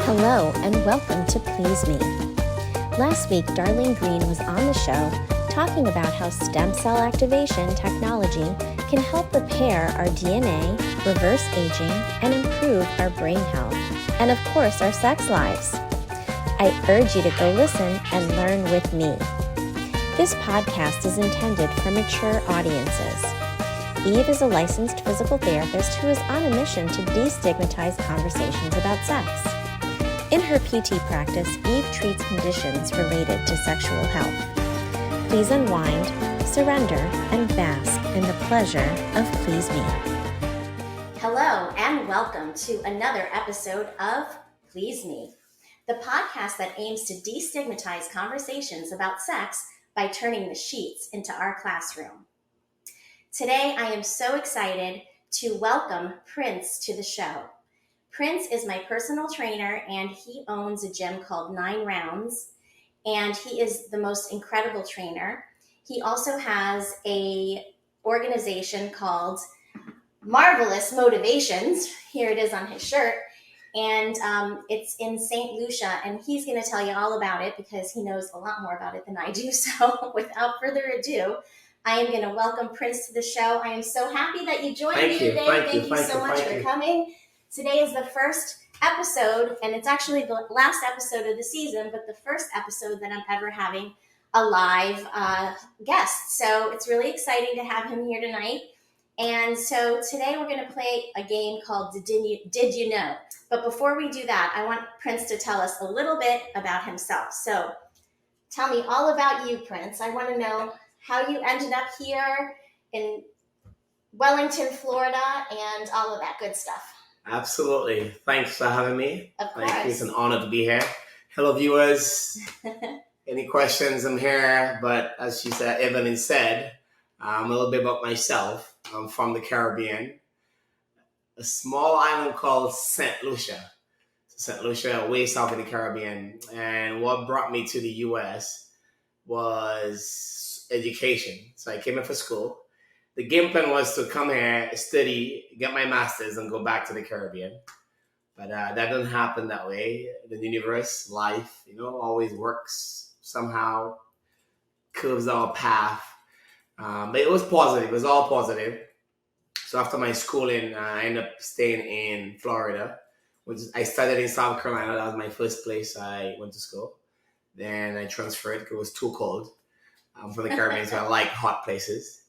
Hello and welcome to Please Me. Last week, Darlene Green was on the show talking about how stem cell activation technology can help repair our DNA, reverse aging, and improve our brain health, and of course, our sex lives. I urge you to go listen and learn with me. This podcast is intended for mature audiences. Eve is a licensed physical therapist who is on a mission to destigmatize conversations about sex. In her PT practice, Eve treats conditions related to sexual health. Please unwind, surrender, and bask in the pleasure of Please Me. Hello, and welcome to another episode of Please Me, the podcast that aims to destigmatize conversations about sex by turning the sheets into our classroom. Today, I am so excited to welcome Prince to the show. Prince is my personal trainer, and he owns a gym called 9 Rounds, and he is the most incredible trainer. He also has a organization called Marvelous Motivations. Here it is on his shirt, and it's in St. Lucia, and he's going to tell you all about it because he knows a lot more about it than I do. So without further ado, I am going to welcome Prince to the show. I am so happy that you joined me today. Thank you so much for coming. Today is the first episode, and it's actually the last episode of the season, but the first episode that I'm ever having a live guest. So it's really exciting to have him here tonight. And so today we're going to play a game called Did You Know? But before we do that, I want Prince to tell us a little bit about himself. So tell me all about you, Prince. I want to know how you ended up here in Wellington, Florida, and all of that good stuff. Absolutely. Thanks for having me. Of course. Thank you. It's an honor to be here. Hello, viewers. Any questions? I'm here. But as she said, Evelyn said, a little bit about myself. I'm from the Caribbean, a small island called St. Lucia. St. Lucia, way south in the Caribbean. And what brought me to the U.S. was education. So I came in for school. The game plan was to come here, study, get my master's, and go back to the Caribbean. But that didn't happen that way. The universe, life, always works somehow, curves our path. But it was positive. It was all positive. So after my schooling, I ended up staying in Florida, which I started in South Carolina. That was my first place I went to school. Then I transferred because it was too cold. I'm from the Caribbean, so I like hot places.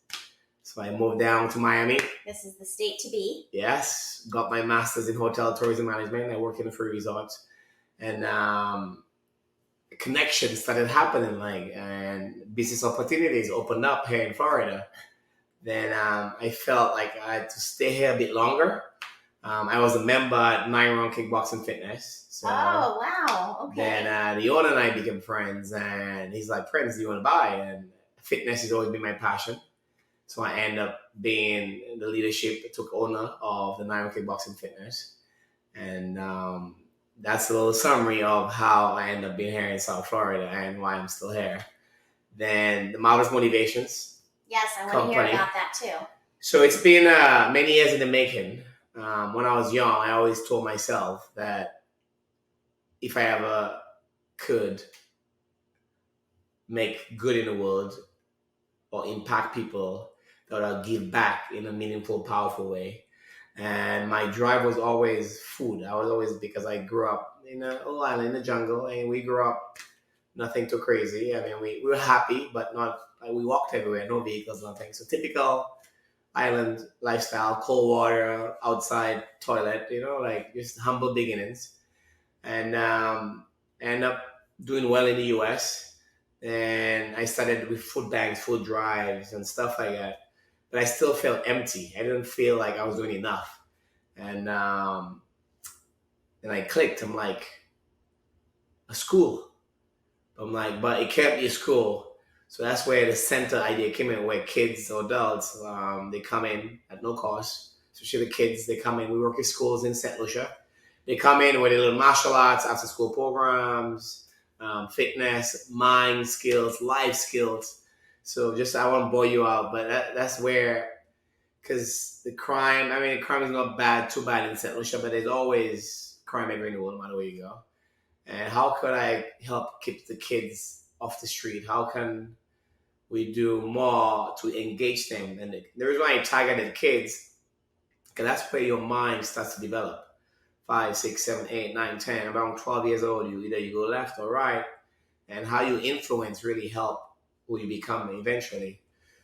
So I moved down to Miami. This is the state to be. Yes. Got my master's in hotel tourism management. I work in a free resort. And connections started happening, and business opportunities opened up here in Florida. Then I felt like I had to stay here a bit longer. I was a member at 9 Round Kickboxing Fitness. So oh, wow. Okay. Then the owner and I became friends. And he's like, Prince, do you want to buy? And fitness has always been my passion. So I ended up being the leadership, took owner of the 9 Round Kickboxing Fitness. And that's a little summary of how I ended up being here in South Florida and why I'm still here. Then the Marvelous Motivations. Yes, I want to hear about that too. So it's been many years in the making. When I was young, I always told myself that if I ever could make good in the world or impact people, that I'll give back in a meaningful, powerful way. And my drive was always food. Because I grew up in a little island in the jungle, and we grew up nothing too crazy. I mean, we were happy, but not, we walked everywhere, no vehicles, nothing. So typical island lifestyle, cold water, outside toilet, just humble beginnings. And end up doing well in the US. And I started with food banks, food drives, and stuff like that. But I still felt empty. I didn't feel like I was doing enough. And then I clicked. I'm like, a school. I'm like, but it can't be a school. So that's where the center idea came in, where kids or adults, they come in at no cost. Especially the kids, they come in. We work with schools in St. Lucia. They come in with a little martial arts, after school programs, fitness, mind skills, life skills. So I won't bore you out, but that's where, because the crime is not too bad in St. Lucia, but there's always crime everywhere in the world, no matter where you go. And how could I help keep the kids off the street? How can we do more to engage them? And the reason why I targeted kids, because that's where your mind starts to develop. 5, 6, 7, 8, 9, 10, around 12 years old, you go left or right, and how you influence really help who you become eventually.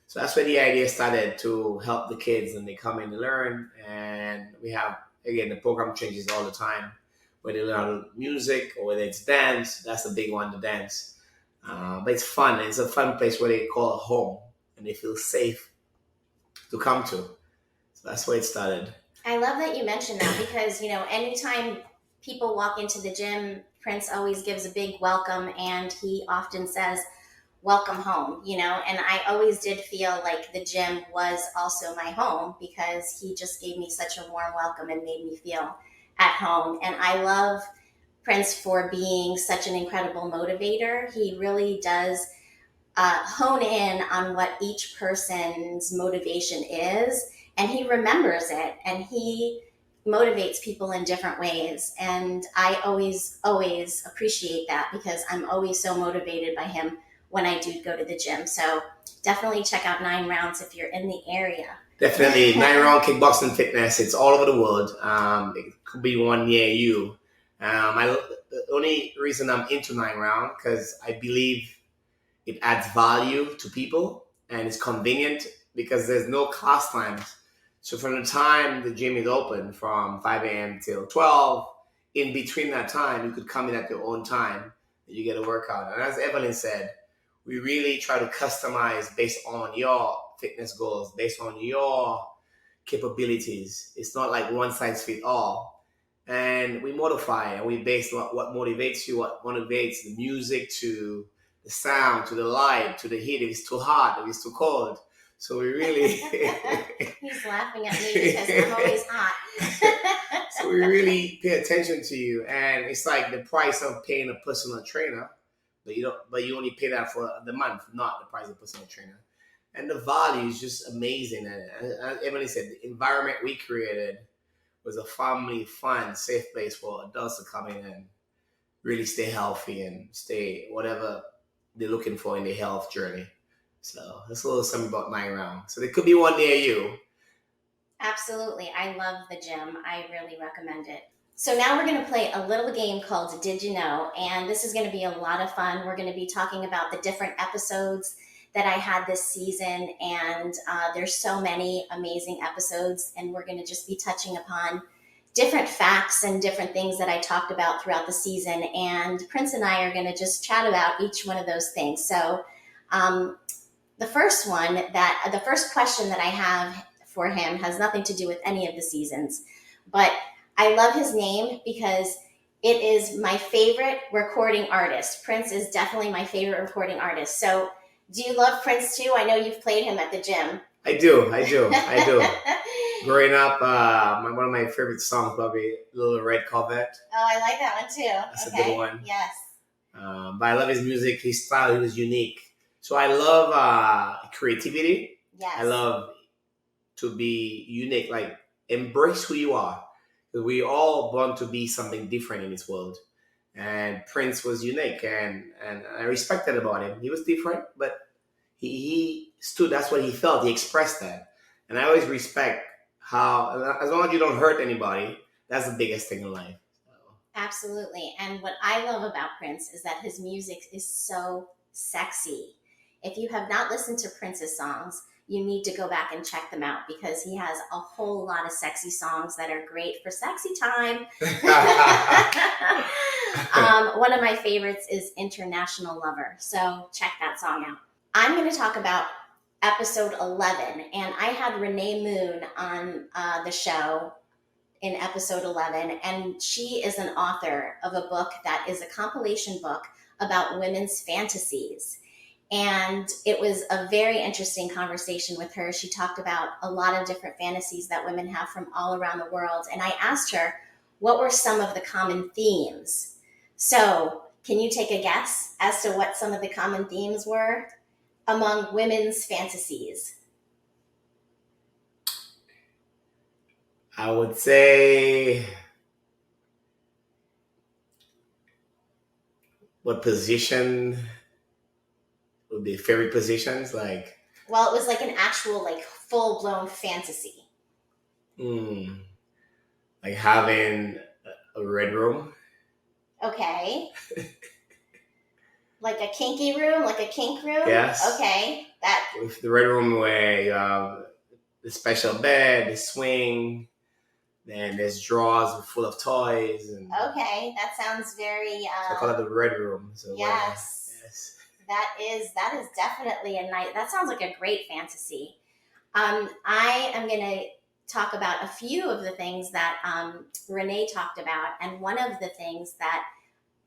So that's where the idea started, to help the kids, and they come in to learn. And we have, again, the program changes all the time, whether they learn music or whether it's dance. That's a big one, the dance. But it's fun. It's a fun place where they call home, and they feel safe to come to. So that's where it started. I love that you mentioned that, because, anytime people walk into the gym, Prince always gives a big welcome, and he often says, welcome home, and I always did feel like the gym was also my home, because he just gave me such a warm welcome and made me feel at home. And I love Prince for being such an incredible motivator. He really does hone in on what each person's motivation is, and he remembers it, and he motivates people in different ways. And I always appreciate that, because I'm always so motivated by him when I do go to the gym. So definitely check out 9 Rounds if you're in the area. Definitely. 9 Round Kickboxing Fitness. It's all over the world. It could be one near you. The only reason I'm into 9 Round, because I believe it adds value to people, and it's convenient because there's no class times. So from the time the gym is open from 5 a.m. till 12, in between that time, you could come in at your own time and you get a workout. And as Evelyn said, we really try to customize based on your fitness goals, based on your capabilities. It's not like one size fits all. And we modify, and we base what motivates you, what motivates the music, to the sound, to the light, to the heat, if it's too hot, if it's too cold. So we really... He's laughing at me because I'm always hot. So we really pay attention to you. And it's like the price of paying a personal trainer, but you only pay that for the month, not the price of a personal trainer. And the value is just amazing. And as Emily said, the environment we created was a family, fun, safe place for adults to come in and really stay healthy and stay whatever they're looking for in their health journey. So that's a little something about 9 Rounds. So there could be one near you. Absolutely. I love the gym. I really recommend it. So now we're going to play a little game called Did You Know? And this is going to be a lot of fun. We're going to be talking about the different episodes that I had this season. And there's so many amazing episodes. And we're going to just be touching upon different facts and different things that I talked about throughout the season. And Prince and I are going to just chat about each one of those things. So the first question that I have for him has nothing to do with any of the seasons, but I love his name because it is my favorite recording artist. Prince is definitely my favorite recording artist. So do you love Prince too? I know you've played him at the gym. I do. Growing up, one of my favorite songs, probably Little Red Corvette. Oh, I like that one too. That's a good one. Yes. But I love his music, his style, he was unique. So I love creativity. Yes. I love to be unique, like embrace who you are. Because we all want to be something different in this world. And Prince was unique, and I respected about him. He was different, but he stood, that's what he felt. He expressed that. And I always respect how, as long as you don't hurt anybody, that's the biggest thing in life. So. Absolutely. And what I love about Prince is that his music is so sexy. If you have not listened to Prince's songs, you need to go back and check them out, because he has a whole lot of sexy songs that are great for sexy time. One of my favorites is International Lover. So check that song out. I'm going to talk about episode 11, and I had Renee Moon on the show in episode 11, and she is an author of a book that is a compilation book about women's fantasies. And it was a very interesting conversation with her. She talked about a lot of different fantasies that women have from all around the world. And I asked her, what were some of the common themes? So can you take a guess as to what some of the common themes were among women's fantasies? I would say what position would be favorite positions? Like, well, it was like an actual, like, full-blown fantasy. like having a red room. Okay. Like a kinky room, like a kink room? Yes. Okay. With the red room where you have the special bed, the swing, then there's drawers full of toys. And okay, that sounds very... so I call it the red room. So yes. Yes. That is definitely a nice... That sounds like a great fantasy. I am going to talk about a few of the things that Renee talked about. And one of the things that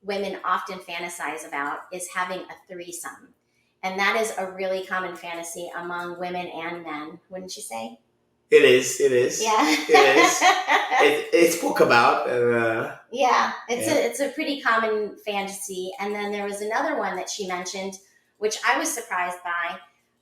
women often fantasize about is having a threesome. And that is a really common fantasy among women and men, wouldn't you say? It is. Yeah. It is. It's spoke about. Yeah, it's a pretty common fantasy. And then there was another one that she mentioned, which I was surprised by,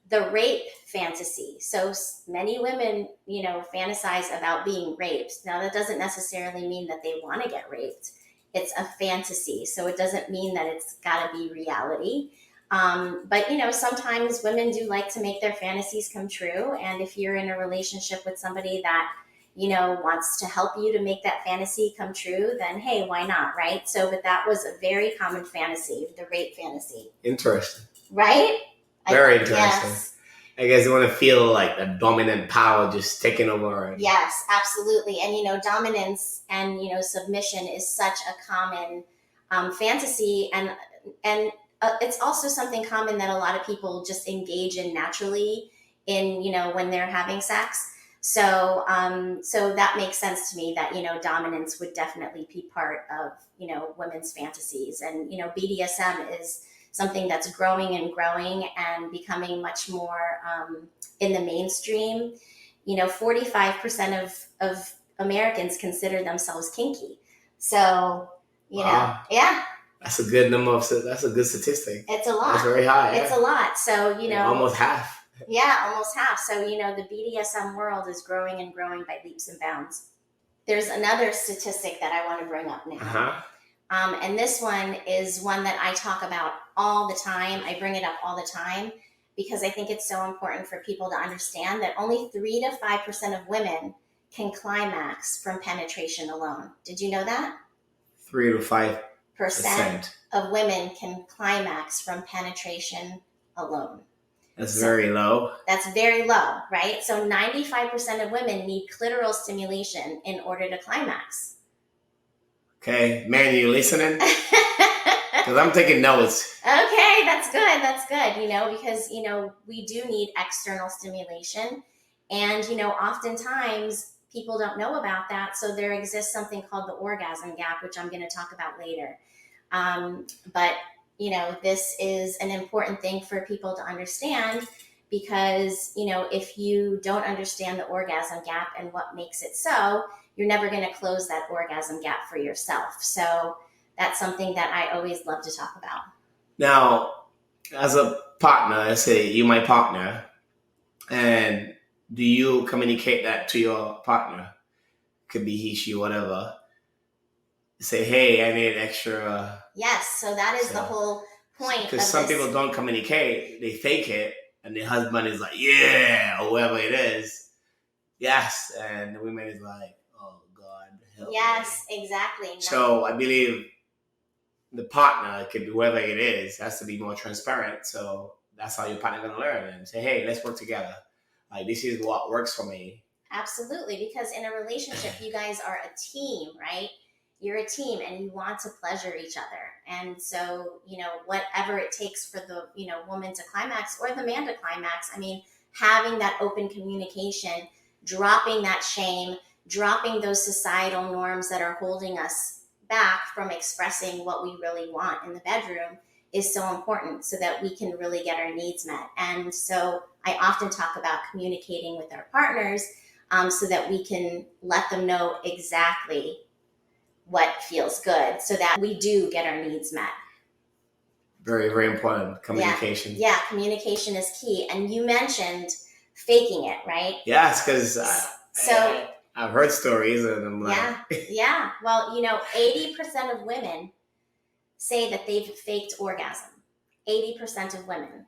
the rape fantasy. So many women, fantasize about being raped. Now, that doesn't necessarily mean that they want to get raped. It's a fantasy. So it doesn't mean that it's got to be reality. But, sometimes women do like to make their fantasies come true. And if you're in a relationship with somebody that, wants to help you to make that fantasy come true, then hey, why not, right? So, but that was a very common fantasy, the rape fantasy. Interesting. Right? Very interesting. Yes. I guess you want to feel like the dominant power just taking over. Yes, absolutely. And, dominance and, submission is such a common fantasy. And it's also something common that a lot of people just engage in naturally in, when they're having sex. So that makes sense to me that, dominance would definitely be part of, women's fantasies. And, BDSM is something that's growing and becoming much more in the mainstream. 45% of Americans consider themselves kinky. So, Wow. Yeah. That's a good number. That's a good statistic. It's a lot. That's very high. It's a lot. So, almost half. Yeah, almost half. So, the BDSM world is growing and growing by leaps and bounds. There's another statistic that I want to bring up now. Uh-huh. And this one is one that I talk about all the time. I bring it up all the time because I think it's so important for people to understand that only 3 to 5% of women can climax from penetration alone. Did you know that? 3 to 5% of women can climax from penetration alone. That's very low. That's very low, right? So 95% of women need clitoral stimulation in order to climax. Okay, man, you listening? Because I'm taking notes. Okay, that's good. Because, we do need external stimulation. And, oftentimes people don't know about that. So there exists something called the orgasm gap, which I'm going to talk about later. But, this is an important thing for people to understand because, if you don't understand the orgasm gap and what makes it so, you're never going to close that orgasm gap for yourself. So that's something that I always love to talk about. Now, as a partner, let's say you're my partner, and do you communicate that to your partner? Could be he, she, whatever. Say, hey, I need extra. Yes, so that is the whole point. Because some people don't communicate, they fake it, and the husband is like, yeah, or whoever it is. Yes, and the woman is like, oh, God, help me. Yes, exactly. So I believe the partner, it could be whoever it is, has to be more transparent. So that's how your partner going to learn and say, hey, let's work together. Like, this is what works for me. Absolutely, because in a relationship, you guys are a team, right? You're a team and you want to pleasure each other. And so, whatever it takes for the, woman to climax or the man to climax, having that open communication, dropping that shame, dropping those societal norms that are holding us back from expressing what we really want in the bedroom is so important so that we can really get our needs met. And so I often talk about communicating with our partners so that we can let them know exactly what feels good so that we do get our needs met. Very, very important. Communication. Yeah, communication is key. And you mentioned faking it, right? Yes, because I've heard stories and I'm like... Yeah. Well, 80% of women say that they've faked orgasm. 80% of women.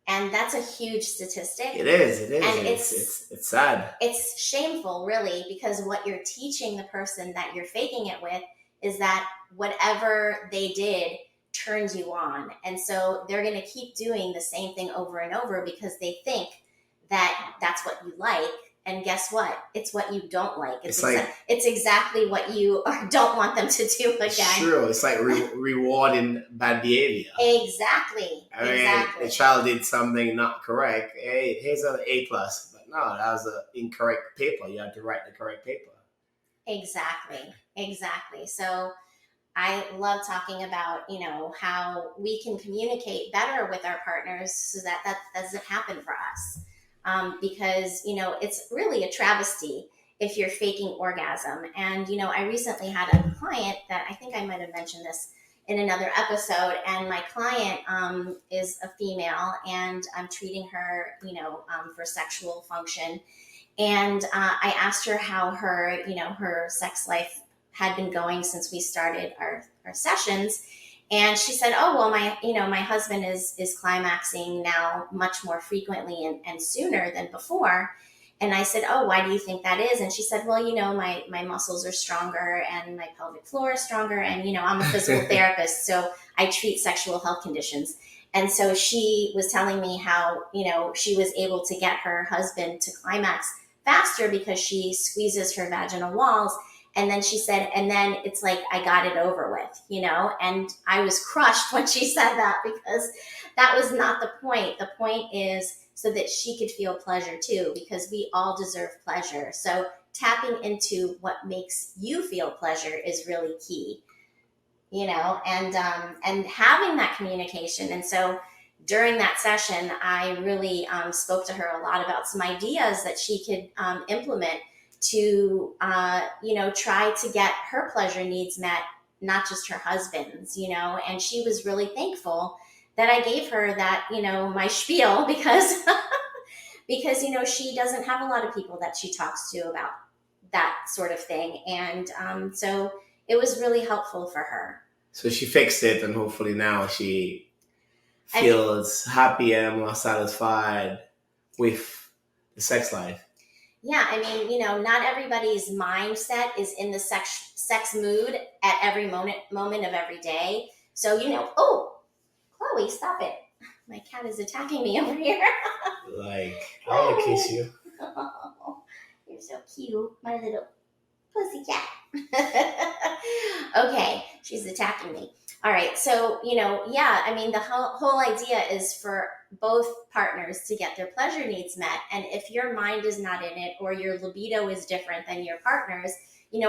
And that's a huge statistic. It is. And it's sad. It's shameful, really, because what you're teaching the person that you're faking it with is that whatever they did turns you on. And so they're going to keep doing the same thing over and over because they think that that's what you like. And guess what? It's what you don't like. It's exactly what you don't want them to do again. True. It's like rewarding bad behavior. Exactly. I mean, the child did something not correct. Hey, here's an A+. But no, that was an incorrect paper. You had to write the correct paper. Exactly. So I love talking about, how we can communicate better with our partners so that doesn't happen for us. Because, it's really a travesty if you're faking orgasm. And, I recently had a client that I think I might have mentioned this in another episode. And my client is a female, and I'm treating her, for sexual function. And I asked her how her sex life had been going since we started our sessions. And she said, oh, well, my husband is climaxing now much more frequently and sooner than before. And I said, oh, why do you think that is? And she said, well, my muscles are stronger and my pelvic floor is stronger. And, I'm a physical therapist, so I treat sexual health conditions. And so she was telling me how, she was able to get her husband to climax faster because she squeezes her vaginal walls. And then she said, and then it's like, I got it over with, and I was crushed when she said that, because that was not the point. The point is so that she could feel pleasure too, because we all deserve pleasure. So tapping into what makes you feel pleasure is really key, and having that communication. And so during that session, I really spoke to her a lot about some ideas that she could implement to, try to get her pleasure needs met, not just her husband's, and she was really thankful that I gave her that, my spiel, because, she doesn't have a lot of people that she talks to about that sort of thing. And so it was really helpful for her. So she fixed it, and hopefully now she feels happier, more satisfied with the sex life. Yeah, I mean, not everybody's mindset is in the sex mood at every moment of every day. So, oh, Chloe, stop it. My cat is attacking me over here. I want to kiss you. Oh, you're so cute, my little pussy cat. Okay, she's attacking me. All right, so, I mean, the whole idea is for both partners to get their pleasure needs met. And if your mind is not in it, or your libido is different than your partner's,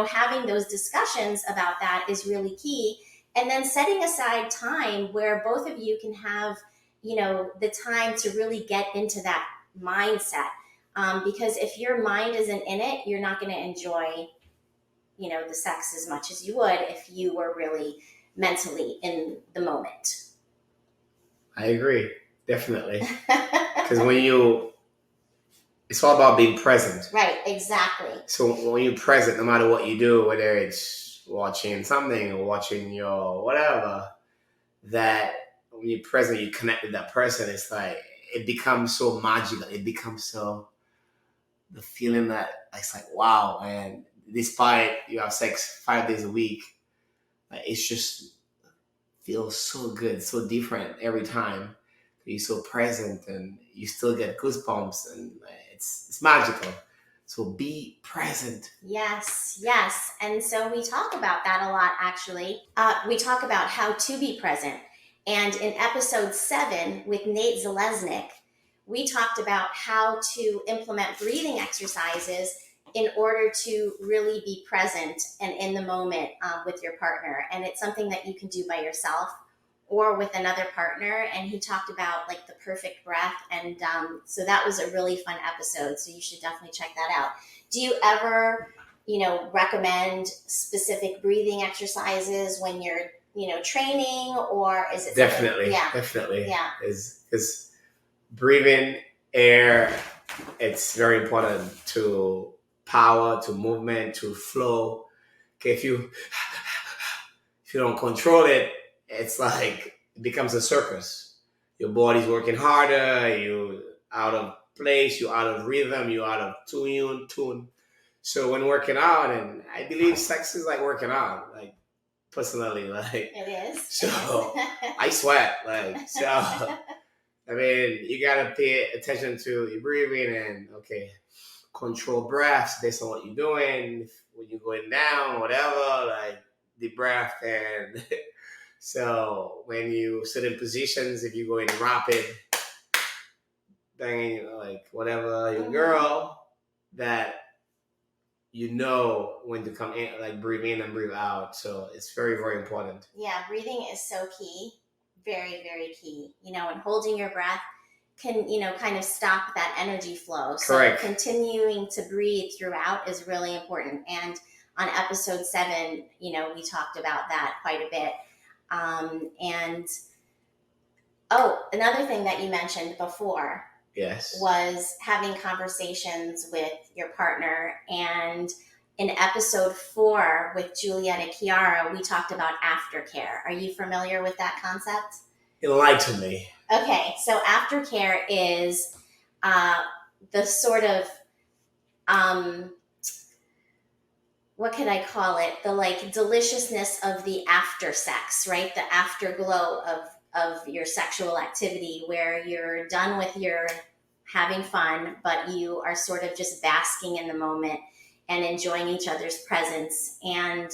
having those discussions about that is really key. And then setting aside time where both of you can have, the time to really get into that mindset. Because if your mind isn't in it, you're not going to enjoy, the sex as much as you would if you were really mentally in the moment. I agree. Definitely. Because it's all about being present. Right, exactly. So when you're present, no matter what you do, whether it's watching something or watching your whatever, that when you're present, you connect with that person, it's like, it becomes so magical. It becomes so, the feeling that it's like, wow, and despite you have sex 5 days a week, it's just feels so good, so different every time. You're so present, and you still get goosebumps, and it's magical. So be present. Yes. And so we talk about that a lot, actually. We talk about how to be present. And in episode 7 with Nate Zalesnik, we talked about how to implement breathing exercises in order to really be present and in the moment with your partner. And it's something that you can do by yourself or with another partner. And he talked about the perfect breath. And so that was a really fun episode. So you should definitely check that out. Do you ever, recommend specific breathing exercises when you're, training, or is it definitely? Yeah. Definitely. Yeah. Is breathing air. It's very important to power, to movement, to flow. Okay, if you don't control it, it's like it becomes a circus. Your body's working harder, you out of place, you out of rhythm, you out of tune. So when working out, and I believe sex is like working out, like personally, like It is. so I sweat, like so. I mean, you gotta pay attention to your breathing and okay, control breaths based on what you're doing. When you're going down, whatever, like the breath and so when you sit in positions, if you go in rapid banging, like whatever, your girl, that you know when to come in, like breathe in and breathe out. So it's very, very important. Yeah, breathing is so key. Very, very key. And holding your breath can, kind of stop that energy flow. So Correct. Continuing to breathe throughout is really important. And on episode 7, we talked about that quite a bit. Another thing that you mentioned before. Yes. Was having conversations with your partner. And in episode 4 with Juliet and Kiara, we talked about aftercare. Are you familiar with that concept? Enlighten me. Okay, so aftercare is the sort of, what could I call it? The like deliciousness of the after sex, right? The afterglow of your sexual activity, where you're done with your having fun, but you are sort of just basking in the moment and enjoying each other's presence. And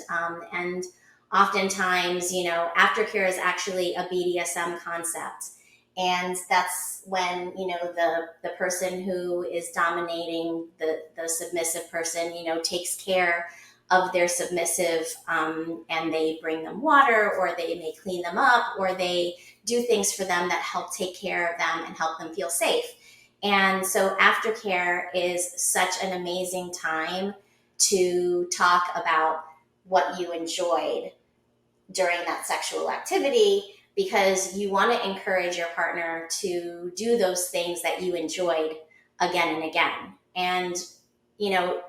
oftentimes, aftercare is actually a BDSM concept. And that's when, the person who is dominating the submissive person, takes care of their submissive, and they bring them water, or they may clean them up, or they do things for them that help take care of them and help them feel safe. And so aftercare is such an amazing time to talk about what you enjoyed during that sexual activity, because you want to encourage your partner to do those things that you enjoyed again and again. And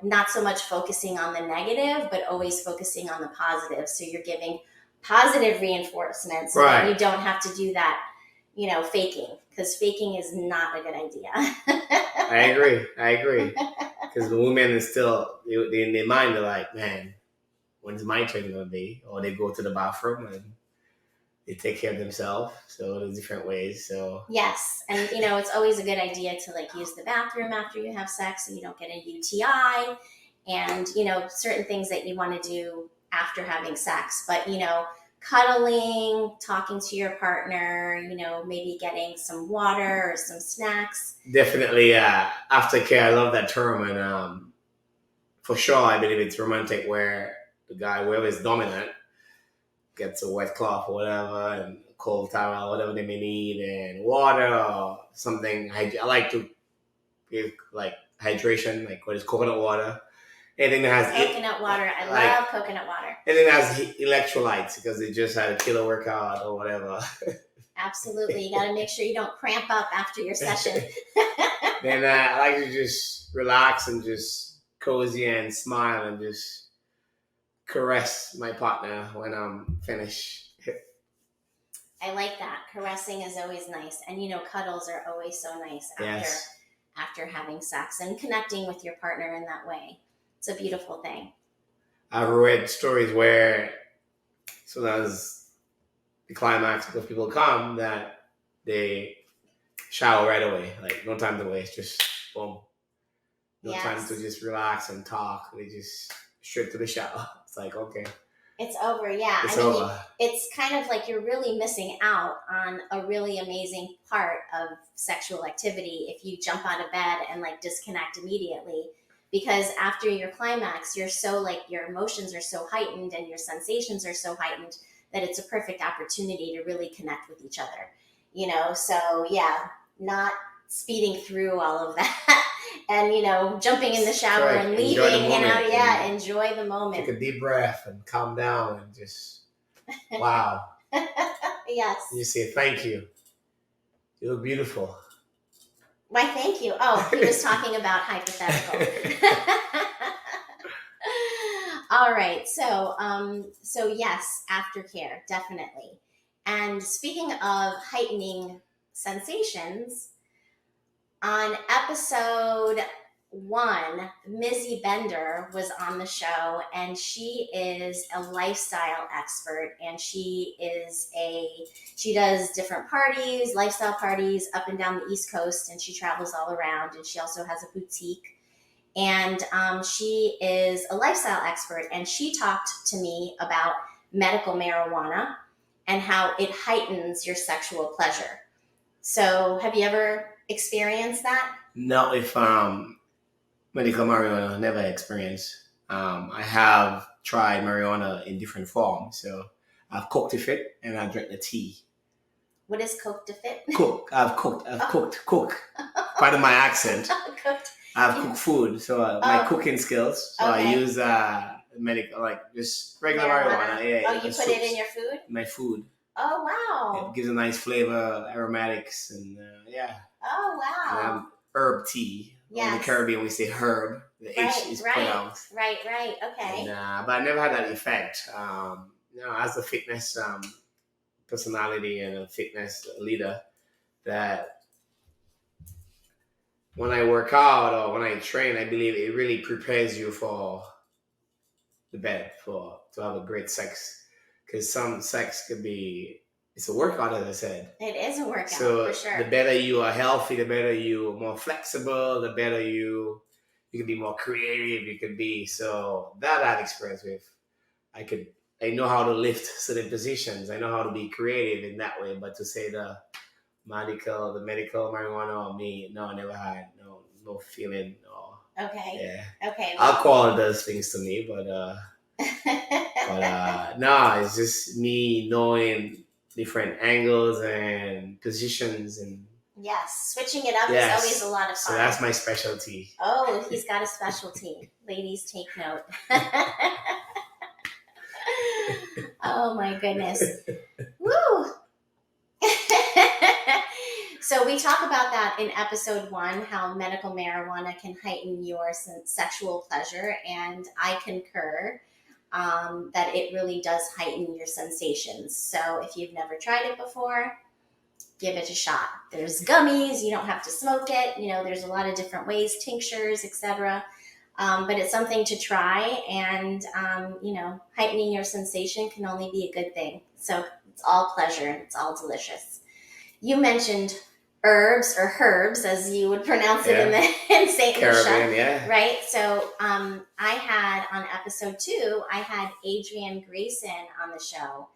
not so much focusing on the negative, but always focusing on the positive. So you're giving positive reinforcement so that you don't have to do that, faking, because faking is not a good idea. I agree. Because the women is still, in their mind, they're like, man, when's my turn going to be? Or they go to the bathroom and they take care of themselves. So there's different ways. So yes. And, it's always a good idea to like use the bathroom after you have sex so you don't get a UTI, and, certain things that you want to do after having sex. But, cuddling, talking to your partner, maybe getting some water or some snacks. Definitely aftercare. I love that term. And for sure, I believe it's romantic where the guy, whoever is dominant, gets a wet cloth or whatever, and a cold towel, whatever they may need, and water or something. I like to give like hydration, like what is coconut water. Anything that has coconut water. I love coconut water. And then has electrolytes because they just had a killer workout or whatever. Absolutely. You got to make sure you don't cramp up after your session. Then I like to just relax and just cozy and smile and just caress my partner when I'm finished. I like that. Caressing is always nice. And, cuddles are always so nice after having sex, and connecting with your partner in that way. It's a beautiful thing. I've read stories where sometimes the climax, because people come, that they shower right away. Like, no time to waste. Just boom. No time to just relax and talk. They just straight to the shower. It's like, okay. It's over, yeah. It's over. It's kind of like you're really missing out on a really amazing part of sexual activity if you jump out of bed and like disconnect immediately. Because after your climax, you're so like, your emotions are so heightened and your sensations are so heightened that it's a perfect opportunity to really connect with each other. So yeah, not speeding through all of that and, jumping in the shower and leaving, enjoy the moment. Take a deep breath and calm down and just, wow. Yes. You say, thank you. You look beautiful. Why, thank you. Oh, he was talking about hypothetical. All right. So yes, aftercare, definitely. And speaking of heightening sensations, on episode 1, Mizzy Bender was on the show, and she is a lifestyle expert, and she does different parties, lifestyle parties up and down the East Coast, and she travels all around, and she also has a boutique. And she is a lifestyle expert, and she talked to me about medical marijuana and how it heightens your sexual pleasure. So have you ever experienced that? No, if medical marijuana, never experienced. I have tried marijuana in different forms. So I've cooked with it and I drink the tea. What is cooked to fit? Cook. I've cooked. Part of my accent. Cooked. I've cooked food. So my cooking skills. So Okay. I use medical, like just regular marijuana. Yeah. You put it in your food? My food. Oh, wow. It gives a nice flavor, aromatics, and yeah. Oh, wow. And herb tea. Yes. In the Caribbean, we say herb. The H is pronounced. Right. Okay. And, but I never had that effect. As a fitness personality and a fitness leader, that when I work out or when I train, I believe it really prepares you for the bed, to have a great sex. Because some sex could be, it's a workout, as I said. It is a workout, so for sure. The better you are healthy, the better you are more flexible, the better you can be more creative, you can be. So that I've experienced with. I know how to lift certain positions. I know how to be creative in that way. But to say the medical marijuana or me, no, I never had no feeling. No. Okay. Yeah. Okay. Well. Alcohol does things to me, but no, it's just me knowing different angles and positions and. Yes, switching it up is always a lot of fun. So that's my specialty. Oh, he's got a specialty. Ladies, take note. Oh my goodness. Woo! So we talk about that in episode 1, how medical marijuana can heighten your sexual pleasure, and I concur that it really does heighten your sensations. So if you've never tried it before, give it a shot. There's gummies, you don't have to smoke it. There's a lot of different ways, tinctures, etc. But it's something to try, and heightening your sensation can only be a good thing. So it's all pleasure and it's all delicious. You mentioned herbs or herbs, as you would pronounce it in St. Lucia, yeah. Right? So I had on episode 2, I had Adrienne Grayson on the show.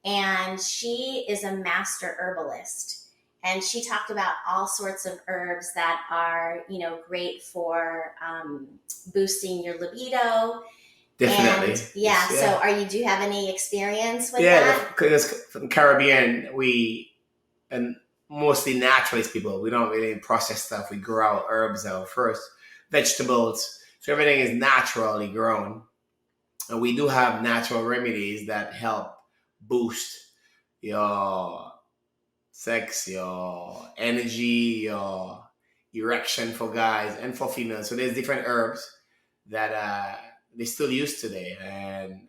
And she is a master herbalist. And she talked about all sorts of herbs that are, great for boosting your libido. Definitely. And, so do you have any experience with that? Yeah, because from the Caribbean, and mostly naturalist people, we don't really process stuff. We grow our herbs out first, vegetables. So everything is naturally grown. And we do have natural remedies that help boost your sex, your energy, your erection for guys and for females. So there's different herbs that they still use today. And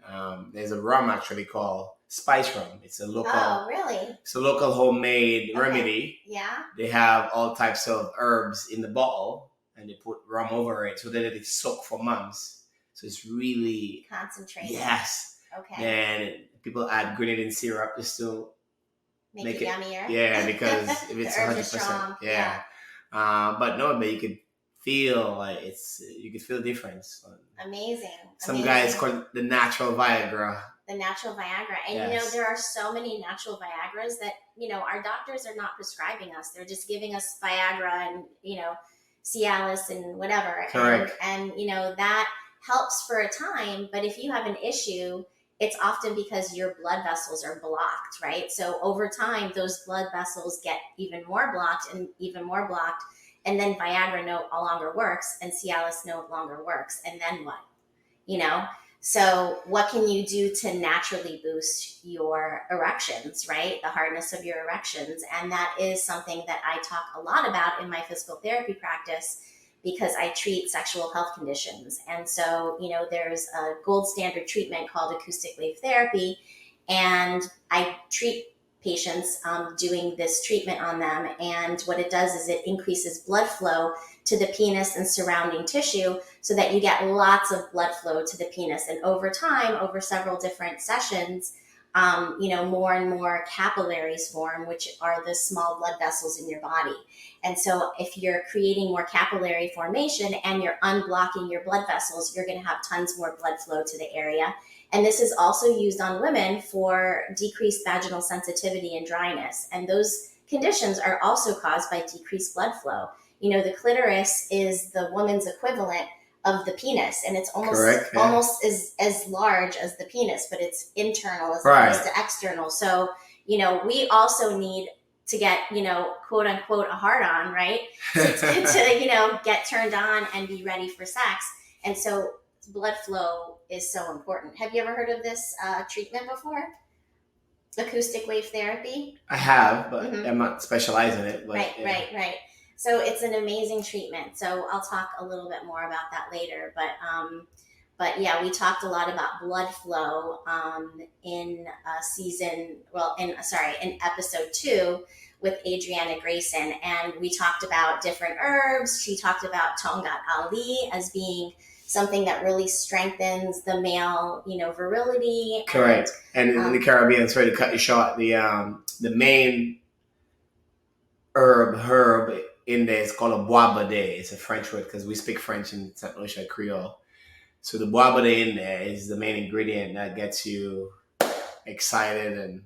there's a rum actually called spice rum. It's a local. Oh, really? It's a local homemade remedy. Yeah. They have all types of herbs in the bottle, and they put rum over it so that it soaks for months. So it's really concentrated. Yes. Okay. And people add grenadine syrup just to make it yummier. Yeah, because if it's 100%. Yeah. But you could feel you could feel the difference. Amazing. Some guys call it the natural Viagra. The natural Viagra. And there are so many natural Viagras that, our doctors are not prescribing us. They're just giving us Viagra and, Cialis and whatever. Correct. And that helps for a time, but if you have an issue, it's often because your blood vessels are blocked, right? So over time, those blood vessels get even more blocked, and then Viagra no longer works, and Cialis no longer works, and then what? So what can you do to naturally boost your erections, right? The hardness of your erections, and that is something that I talk a lot about in my physical therapy practice, because I treat sexual health conditions. And so, there's a gold standard treatment called acoustic wave therapy, and I treat patients doing this treatment on them. And what it does is it increases blood flow to the penis and surrounding tissue so that you get lots of blood flow to the penis. And over time, over several different sessions, more and more capillaries form, which are the small blood vessels in your body. And so if you're creating more capillary formation and you're unblocking your blood vessels, you're going to have tons more blood flow to the area. And this is also used on women for decreased vaginal sensitivity and dryness. And those conditions are also caused by decreased blood flow. The clitoris is the woman's equivalent of the penis, and it's almost as large as the penis, but it's internal as opposed to external. So, we also need to get, quote unquote, a hard on, right? to get turned on and be ready for sex. And so blood flow is so important. Have you ever heard of this treatment before? Acoustic wave therapy? I have, but I'm not specialized in it. But, right. So it's an amazing treatment. So I'll talk a little bit more about that later. But yeah, we talked a lot about blood flow in episode 2 with Adriana Grayson. And we talked about different herbs. She talked about Tongat Ali as being something that really strengthens the male, virility. Correct. And in the Caribbean, sorry to cut you short, the main herb in there is called a bois bade. It's a French word because we speak French in St. Lucia Creole. So the bois bade in there is the main ingredient that gets you excited and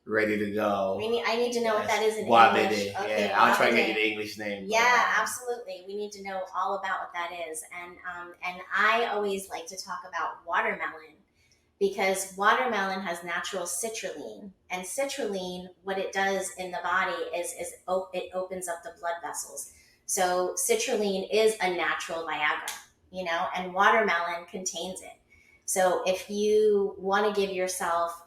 ready to go. I need to know what that is in English. Okay, I'll try to get you the English name. Yeah, absolutely. We need to know all about what that is. And I always like to talk about watermelon, because watermelon has natural citrulline, and citrulline, what it does in the body is it opens up the blood vessels. So citrulline is a natural Viagra, and watermelon contains it. So if you want to give yourself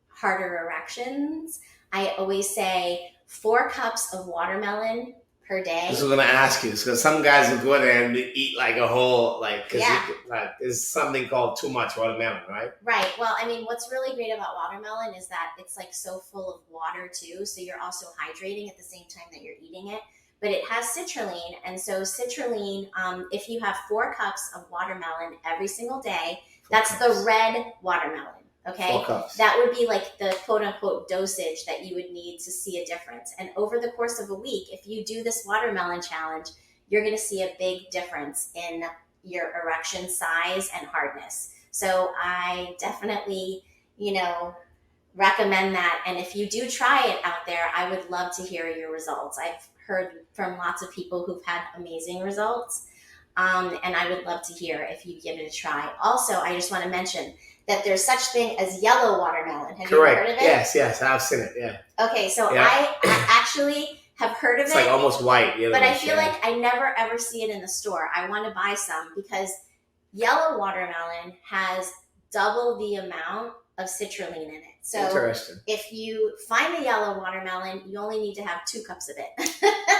harder erections, I always say 4 cups of watermelon per day. This is what I'm going to ask you. Because some guys will go there and eat like a whole, there's something called too much watermelon, right? Right. Well, what's really great about watermelon is that it's so full of water too. So you're also hydrating at the same time that you're eating it. But it has citrulline. And so citrulline, if you have 4 cups of watermelon every single day, that's the red watermelon. Okay, 4 cups. That would be like the quote unquote dosage that you would need to see a difference. And over the course of a week, if you do this watermelon challenge, you're going to see a big difference in your erection size and hardness. So I definitely, recommend that. And if you do try it out there, I would love to hear your results. I've heard from lots of people who've had amazing results. And I would love to hear if you give it a try. Also, I just want to mention that there's such thing as yellow watermelon. Have you heard of it? Yes, I've seen it, yeah. Okay, so I actually have heard of it. It's like almost white. But I feel like I never ever see it in the store. I want to buy some because yellow watermelon has double the amount of citrulline in it. So interesting. If you find the yellow watermelon, you only need to have 2 cups of it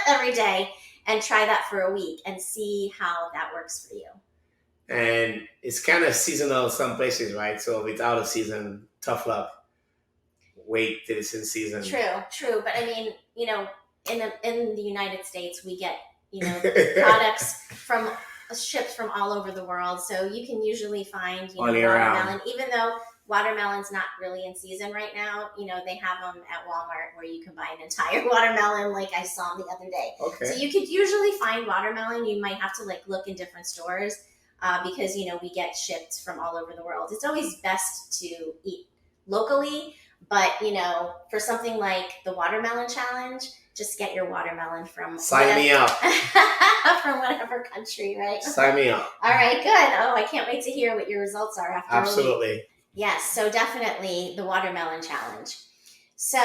every day, and try that for a week and see how that works for you. And it's kind of seasonal in some places, right? So if it's out of season, tough luck. Wait till it's in season. True. But in the United States, we get, products from ships from all over the world. So you can usually find, watermelon, even though watermelon's not really in season right now. They have them at Walmart where you can buy an entire watermelon, like I saw the other day. Okay. So you could usually find watermelon. You might have to look in different stores because, we get shipped from all over the world. It's always best to eat locally, but, for something like the watermelon challenge, just get your watermelon from Sign me up. from whatever country, right? Sign me up. All right, good. Oh, I can't wait to hear what your results are after Absolutely. a week. Yes, so definitely the watermelon challenge. So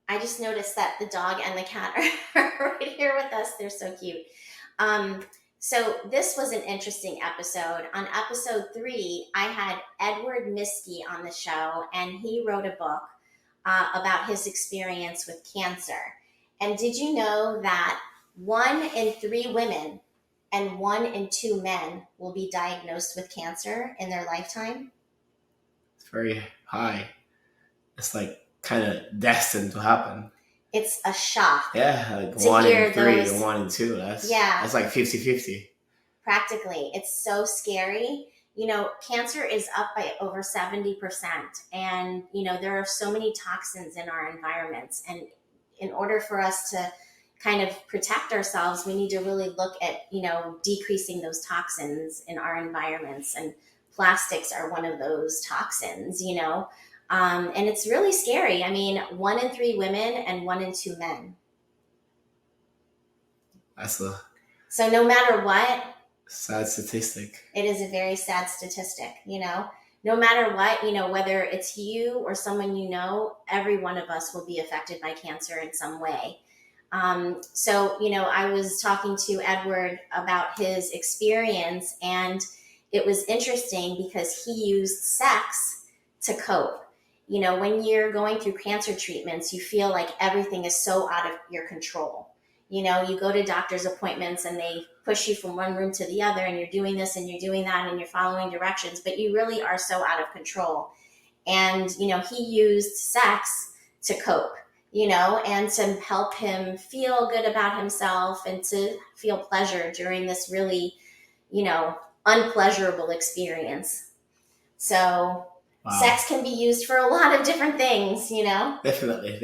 I just noticed that the dog and the cat are right here with us. They're so cute. So this was an interesting episode. On episode 3, I had Edward Miskey on the show, and he wrote a book about his experience with cancer. And did you know that 1 in 3 women and 1 in 2 men will be diagnosed with cancer in their lifetime? It's very high. It's like kind of destined to happen. It's a shock. Yeah, like to 1 hear in 3 those, and 1 in 2. That's like 50-50. Practically. It's so scary. Cancer is up by over 70%. And, there are so many toxins in our environments. And in order for us to kind of protect ourselves, we need to really look at, decreasing those toxins in our environments. And plastics are one of those toxins, and it's really scary. I mean, 1 in 3 women and 1 in 2 men. So no matter what, sad statistic. It is a very sad statistic, No matter what, whether it's you or someone every one of us will be affected by cancer in some way. So, I was talking to Edward about his experience, and it was interesting because he used sex to cope. When you're going through cancer treatments, you feel like everything is so out of your control. You go to doctor's appointments and they push you from one room to the other, and you're doing this and you're doing that and you're following directions, but you really are so out of control. And, he used sex to cope, and to help him feel good about himself and to feel pleasure during this really, unpleasurable experience. So sex can be used for a lot of different things, Definitely.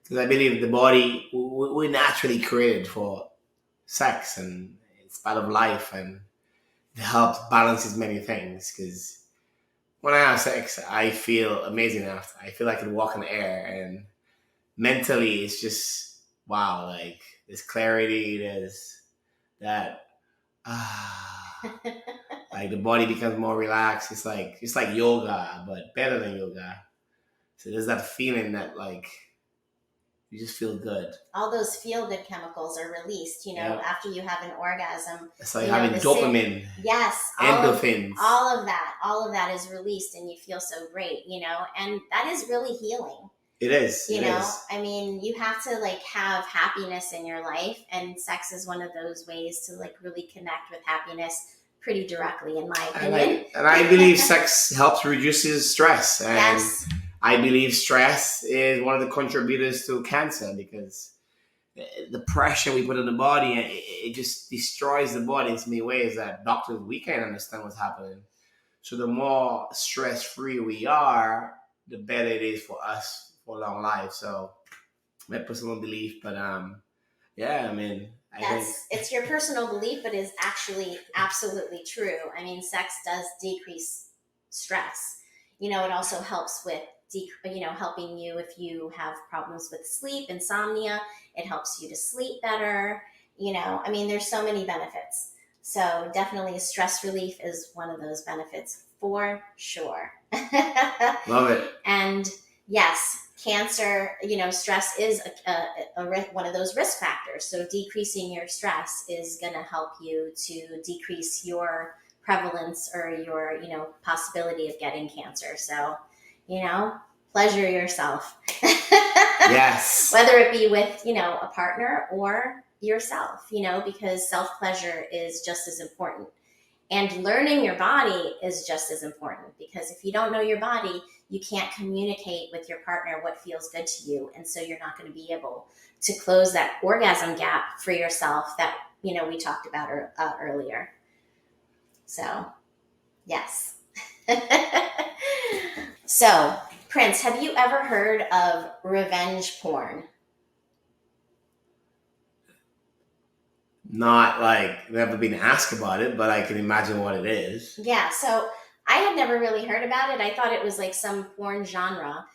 Because I believe the body, we're naturally created for sex, and it's part of life, and it helps balances many things. Because when I have sex, I feel amazing after. I feel like I can walk in the air, and mentally it's just wow, like there's clarity, there's that like the body becomes more relaxed. It's like yoga, but better than yoga. So there's that feeling that like you just feel good. All those feel-good chemicals are released, after you have an orgasm. It's like having dopamine. Yes. Endorphins. All of that is released, and you feel so great, and that is really healing. It is. I mean, you have to have happiness in your life, and sex is one of those ways to really connect with happiness pretty directly, in my opinion. And I believe sex helps reduces stress. And yes. I believe stress is one of the contributors to cancer, because the pressure we put on the body, it just destroys the body in so many ways that doctors, we can't understand what's happening. So the more stress-free we are, the better it is for us for a long life. So my personal belief, but yeah, I mean, I think it's your personal belief, but is actually absolutely true. I mean, sex does decrease stress. It also helps with helping you if you have problems with sleep, insomnia. It helps you to sleep better. I mean, there's so many benefits. So definitely stress relief is one of those benefits for sure. Love it. And yes, cancer, stress is one of those risk factors. So decreasing your stress is going to help you to decrease your prevalence or your, possibility of getting cancer. So, pleasure yourself. Yes. Whether it be with, a partner or yourself, because self-pleasure is just as important. And learning your body is just as important, because if you don't know your body, you can't communicate with your partner what feels good to you. And so you're not going to be able to close that orgasm gap for yourself that, we talked about earlier. So, yes. So, Prince, have you ever heard of revenge porn? Not never been asked about it, but I can imagine what it is. Yeah, so I had never really heard about it. I thought it was some porn genre.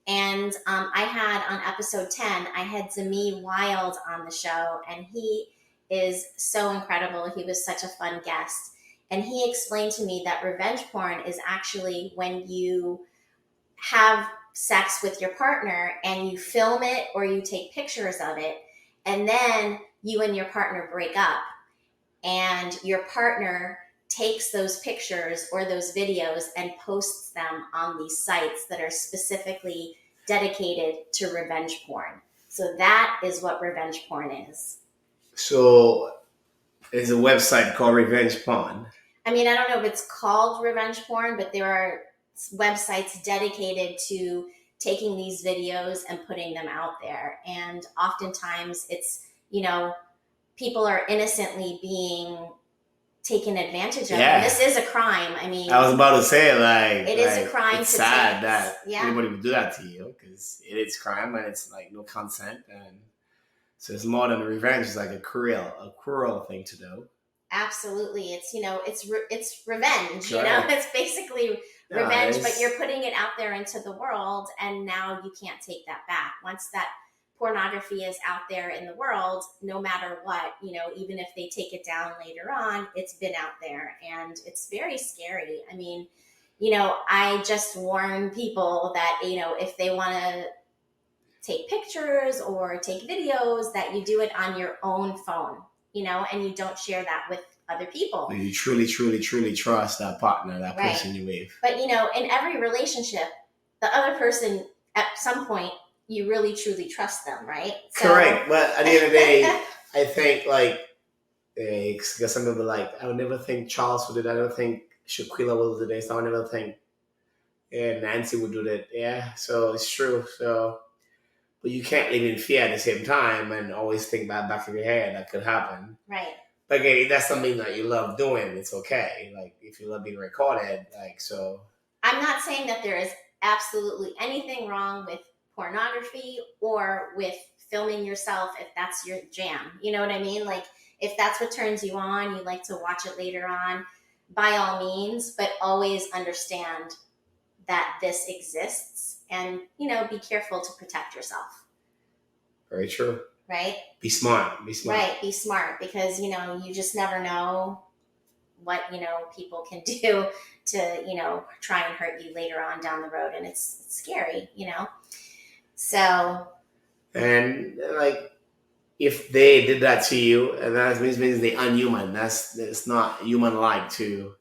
And I had on episode 10, I had Zemi Wild on the show, and he is so incredible. He was such a fun guest. And he explained to me that revenge porn is actually when you have sex with your partner and you film it or you take pictures of it, and then you and your partner break up, and your partner takes those pictures or those videos and posts them on these sites that are specifically dedicated to revenge porn. So that is what revenge porn is. So there's a website called Revenge Porn. I mean, I don't know if it's called revenge porn, but there are websites dedicated to taking these videos and putting them out there. And oftentimes it's, you know, people are innocently being taken advantage of. Yeah. And this is a crime. I mean, I was about to say, like, it is a crime. It's to sad take, that yeah, anybody would do that to you, because it is crime and it's like no consent, and so it's more than revenge. It's like a cruel thing to do. Absolutely. It's, you know, it's revenge. Sure. You know, it's basically revenge, it's... but you're putting it out there into the world, and now you can't take that back. Once that pornography is out there in the world, no matter what, you know, even if they take it down later on, it's been out there, and it's very scary. I mean, you know, I just warn people that, you know, if they want to take pictures or take videos, that you do it on your own phone, you know, and you don't share that with other people. You truly, truly, truly trust that partner, that right. person you with. But, you know, in every relationship, the other person at some point, you really truly trust them, right? So, correct. But at the end of the day, I think, like, because some people like, I would never think Charles would do that. I don't think Shaquilla will do this. I would never think Nancy would do that. Yeah, so it's true. So, but you can't live in fear at the same time and always think about back of your head that could happen. Right. But again, if that's something that you love doing, it's okay. Like, if you love being recorded, like, so. I'm not saying that there is absolutely anything wrong with pornography or with filming yourself if that's your jam. You know what I mean? Like, if that's what turns you on, you like to watch it later on, by all means, but always understand that this exists, and, you know, be careful to protect yourself. Very true. Right? Be smart. Be smart. Right. Be smart, because, you know, you just never know what, you know, people can do to, you know, try and hurt you later on down the road. And it's scary, you know? So. And, like, if they did that to you, and that means they're unhuman. It's not human-like to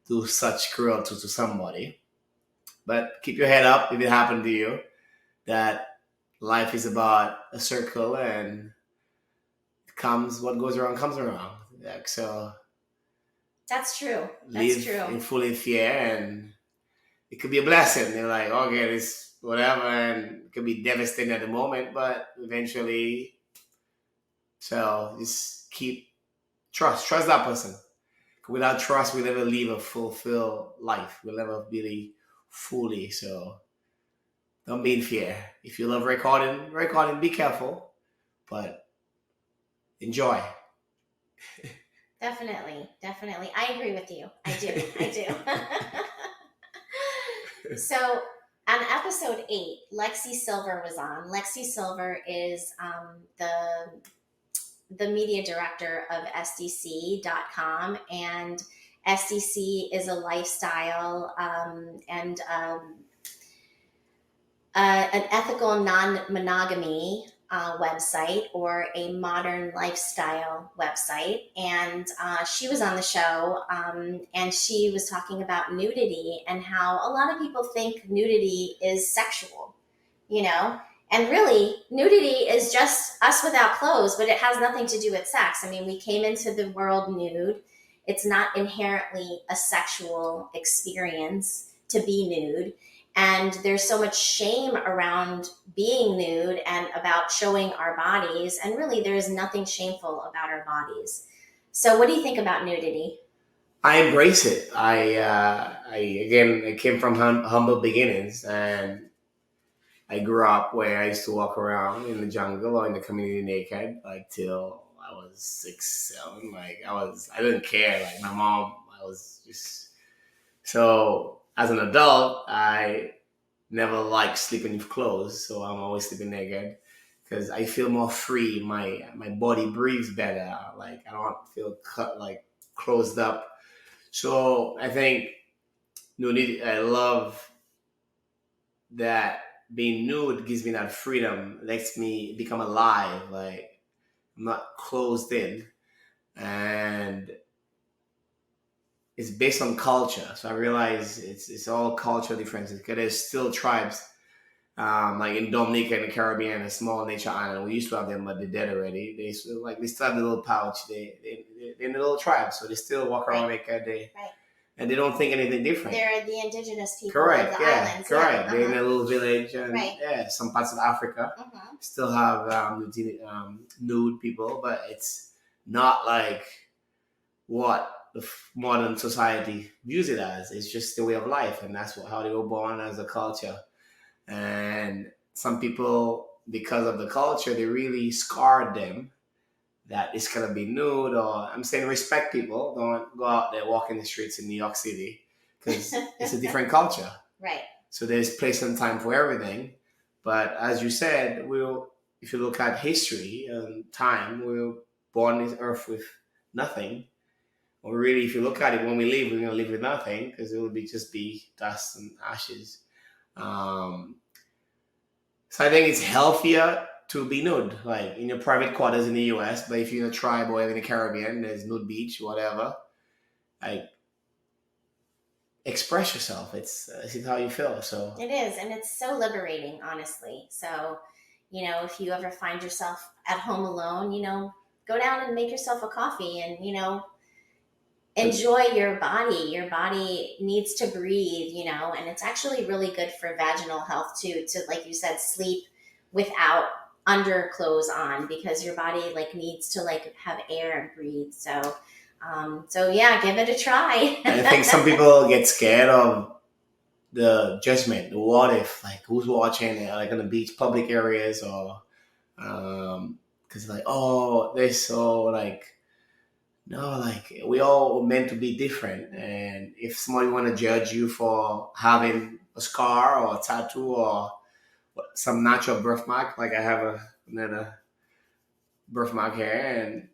do such cruelty to somebody. But keep your head up if it happened to you. That life is about a circle, and what goes around comes around. Like, so. That's true. Live in full in fear, and it could be a blessing. You're like, okay, this whatever, and it could be devastating at the moment, but eventually. So just trust that person. Without trust, we'll never live a fulfilled life. We'll never really fully. So don't be in fear. If you love recording, be careful, but enjoy. Definitely. I agree with you. I do. So on episode 8, Lexi Silver was on. Lexi Silver is the media director of SDC.com, and SDC is a lifestyle and an ethical non-monogamy website, or a modern lifestyle website. And she was on the show, and she was talking about nudity and how a lot of people think nudity is sexual, you know? And really, nudity is just us without clothes, but it has nothing to do with sex. I mean, we came into the world nude. It's not inherently a sexual experience to be nude. And there's so much shame around being nude and about showing our bodies. And really, there is nothing shameful about our bodies. So what do you think about nudity? I embrace it. I came from humble beginnings, and I grew up where I used to walk around in the jungle or in the community naked, like, till I was 6, 7. Like, I didn't care. Like, my mom, I was just, so as an adult, I never liked sleeping with clothes, so I'm always sleeping naked because I feel more free. My body breathes better. Like, I don't feel closed up. So I think I love that being nude gives me that freedom, lets me become alive. Like, I'm not closed in, and it's based on culture. So I realize it's all cultural differences, because there's still tribes, like in Dominica and the Caribbean, a small nature island. We used to have them, but they're dead already. They still have the little pouch. They're in the little tribe, so they still walk around naked. and they don't think anything different. They're the indigenous people Correct, of the yeah, islands. correct. Yeah, They're in a little village, and right. yeah, some parts of Africa still have nude people, but it's not like what the modern society views it as. It's just the way of life, and that's how they were born as a culture. And some people, because of the culture, they really scarred them that it's gonna be nude. Or I'm saying respect people. Don't go out there walking the streets in New York City because it's a different culture. Right. So there's place and time for everything. But as you said, if you look at history and time, we were born on this earth with nothing. Or really, if you look at it, when we leave, we're gonna leave with nothing because it will just be dust and ashes. So I think it's healthier to be nude, like in your private quarters in the US. But if you're in a tribe or in the Caribbean, there's nude beach, whatever. Like, express yourself. It's how you feel. So it is, and it's so liberating, honestly. So, if you ever find yourself at home alone, go down and make yourself a coffee, and enjoy your body. Your body needs to breathe, and it's actually really good for vaginal health too, to, like you said, sleep without underclothes on, because your body needs to have air and breathe. So yeah, give it a try. I think some people get scared of the judgment, the what if, like who's watching, like on the beach, public areas, or because oh, they're so no, we all meant to be different. And if somebody want to judge you for having a scar or a tattoo or some natural birthmark, like I have another birthmark here,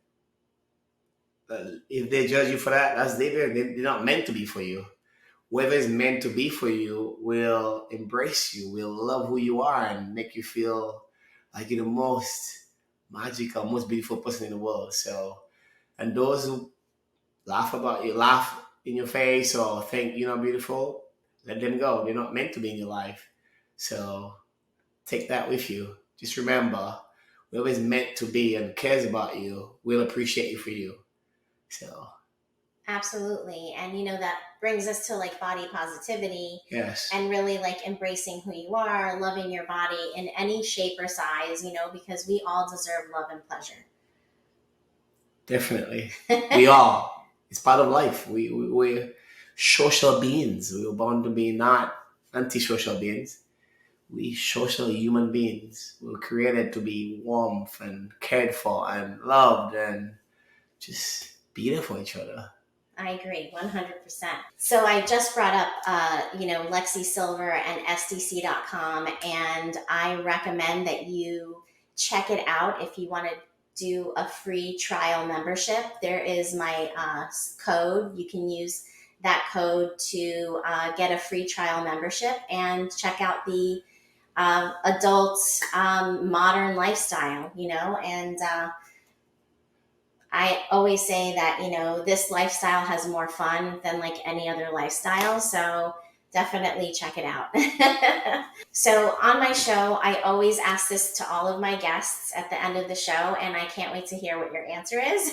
and if they judge you for that, that's they're not meant to be for you. Whoever is meant to be for you will embrace you, will love who you are, and make you feel like you're the most magical, most beautiful person in the world. So, and those who laugh in your face, or think you're not beautiful, let them go. They're not meant to be in your life. So take that with you. Just remember, whoever is meant to be and cares about you will appreciate you for you. So absolutely. And that brings us to body positivity. Yes. And really embracing who you are, loving your body in any shape or size, because we all deserve love and pleasure. Definitely. We all. It's part of life. We're social beings. We were born to be not antisocial beings. We social human beings. We were created to be warmth and cared for and loved and just be there for each other. I agree, 100%. So I just brought up, Lexi Silver and SDC.com, and I recommend that you check it out if you want to do a free trial membership. There is my code. You can use that code to get a free trial membership and check out the adult modern lifestyle, and I always say that, this lifestyle has more fun than any other lifestyle. So definitely check it out. So on my show, I always ask this to all of my guests at the end of the show, and I can't wait to hear what your answer is.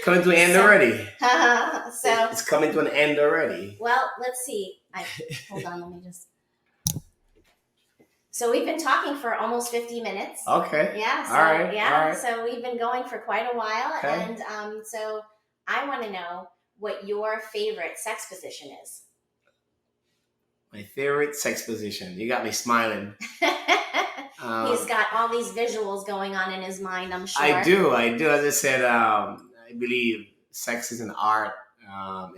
Coming to an end already. So it's coming to an end already. Well, let's see. Hold on, let me just. So we've been talking for almost 50 minutes. Okay. Yeah. So, all right. Yeah. All right. So we've been going for quite a while. Okay. And so I want to know what your favorite sex position is. My favorite sex position. You got me smiling. He's got all these visuals going on in his mind, I'm sure. I do. As I said, I believe sex is an art. I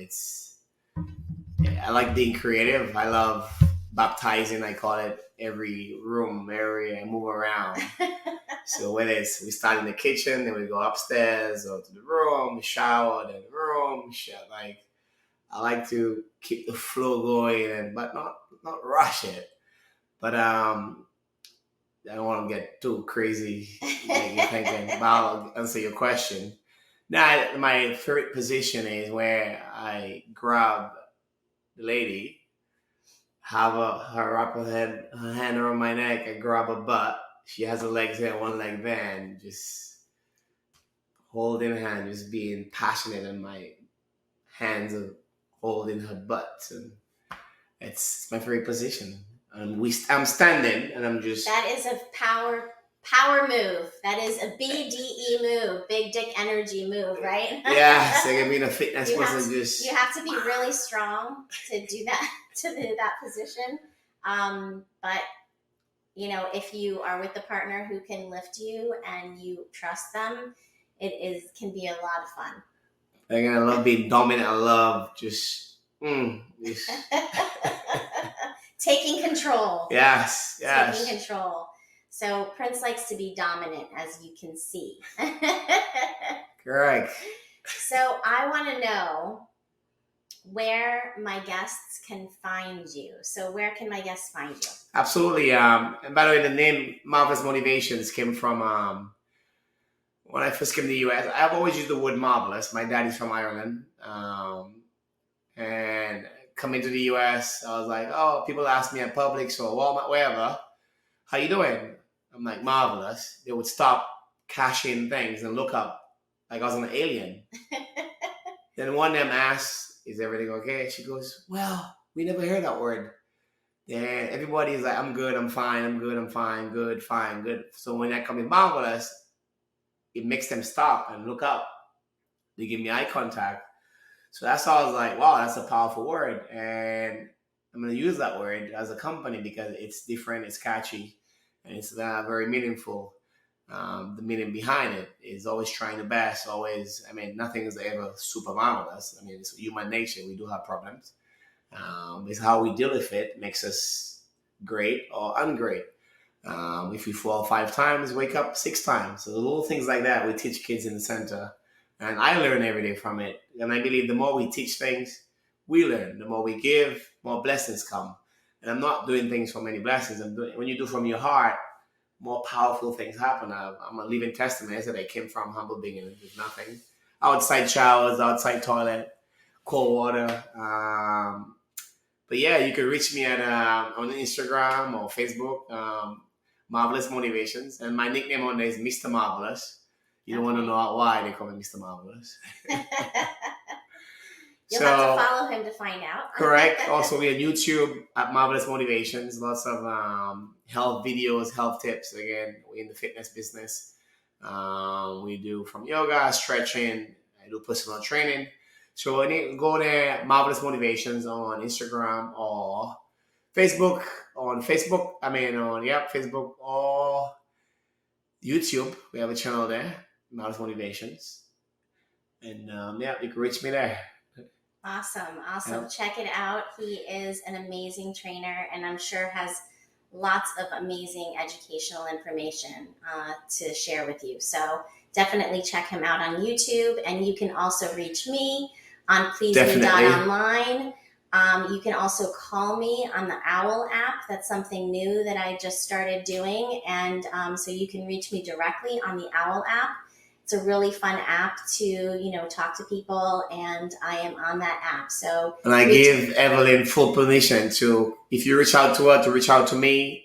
like being creative. I love baptizing, I call it, every room, area, and move around. So whether we start in the kitchen, then we go upstairs or to the room, shower, then the room, I like to keep the flow going, but not rush it. But I don't want to get too crazy thinking. But I'll answer your question. Now, my favorite position is where I grab the lady, have her wrap her hand around my neck, I grab her butt. She has her legs here, one leg there, and just holding hand, just being passionate, and my hands are holding her butt, and it's my favorite position. I'm standing, and I'm just. That is a power move. That is a BDE move, big dick energy move, right? Yeah, so I mean, a fitness person just. You have to be really strong to do that position. But if you are with a partner who can lift you and you trust them, can be a lot of fun. Again, I love being dominant. I love just. Taking control. Yes. Taking control. So Prince likes to be dominant, as you can see. Correct. So I want to know where my guests can find you. So where can my guests find you? Absolutely. And by the way, the name Marvelous Motivations came from when I first came to the US. I've always used the word marvelous. My daddy's from Ireland. And coming to the US, I was like, oh, people ask me at Publix or Walmart, wherever, how you doing? I'm like, marvelous. They would stop cashing things and look up like I was an alien. Then one of them asked, is everything okay? She goes, well, we never heard that word. Then everybody's like, I'm good, I'm fine, I'm good, I'm fine, good, fine, good. So when I come in marvelous, it makes them stop and look up. They give me eye contact. So that's how I was like, wow, that's a powerful word. And I'm going to use that word as a company because it's different, it's catchy, and it's very meaningful. The meaning behind it is always trying the best, always, nothing is ever super marvelous. It's human nature. We do have problems. It's how we deal with it makes us great or ungreat. If you fall 5 times, wake up 6 times. So the little things like that we teach kids in the center. And I learn every day from it. And I believe the more we teach things, we learn. The more we give, more blessings come. And I'm not doing things for many blessings. When you do from your heart, more powerful things happen. I'm a living testament. I said I came from humble beginnings with nothing. Outside showers, outside toilet, cold water. But yeah, you can reach me at on Instagram or Facebook, Marvelous Motivations. And my nickname on there is Mr. Marvelous. You don't want to know why they call me Mr. Marvelous. You'll have to follow him to find out. Correct. Also, we're on YouTube at Marvelous Motivations. Lots of health videos, health tips. Again, we're in the fitness business. We do from yoga, stretching. I do personal training. So when you go there, Marvelous Motivations on Instagram or Facebook. Facebook or YouTube. We have a channel there, Marvelous Motivations. And you can reach me there. Awesome. Yep. Check it out. He is an amazing trainer and I'm sure has lots of amazing educational information to share with you. So definitely check him out on YouTube, and you can also reach me on pleaseme.online. You can also call me on the OWL app. That's something new that I just started doing. And so you can reach me directly on the OWL app. It's a really fun app to, talk to people, and I am on that app. So, and I give Evelyn full permission to, if you reach out to her, to reach out to me,